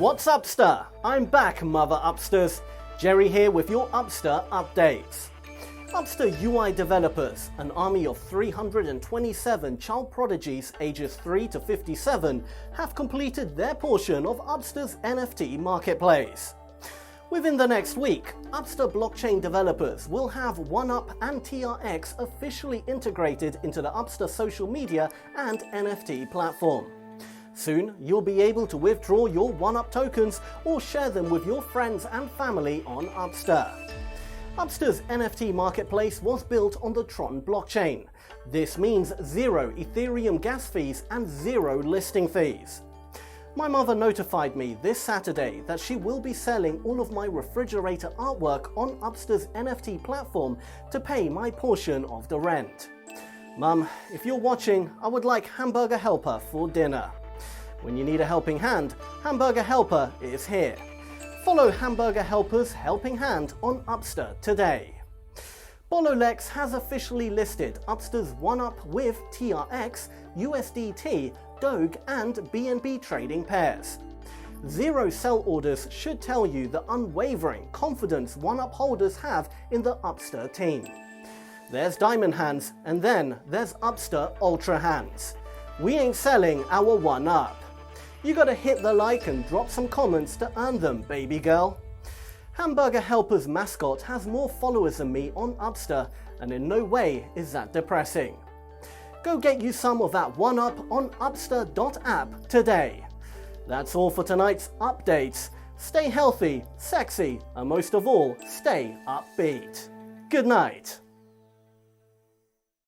What's Upster? I'm back, mother Upsters. Jerry here with your Upster updates. Upster UI developers, an army of 327 child prodigies ages 3 to 57, have completed their portion of Upster's NFT marketplace. Within the next week, Upster blockchain developers will have OneUp and TRX officially integrated into the Upster social media and NFT platform. Soon, you'll be able to withdraw your OneUp tokens or share them with your friends and family on Upster. Upster's NFT marketplace was built on the Tron blockchain. This means zero Ethereum gas fees and zero listing fees. My mother notified me this Saturday that she will be selling all of my refrigerator artwork on Upster's NFT platform to pay my portion of the rent. Mum, if you're watching, I would like Hamburger Helper for dinner. When you need a helping hand, Hamburger Helper is here. Follow Hamburger Helper's helping hand on Upster today. Bololex has officially listed Upster's OneUp with TRX, USDT, Doge and BNB trading pairs. Zero sell orders should tell you the unwavering confidence OneUp holders have in the Upster team. There's Diamond Hands, and then there's Upster Ultra Hands. We ain't selling our OneUp. You gotta hit the like and drop some comments to earn them, baby girl. Hamburger Helper's mascot has more followers than me on Upster, and in no way is that depressing. Go get you some of that OneUp on UPster.app today. That's all for tonight's updates. Stay healthy, sexy, and most of all, stay upbeat. Good night.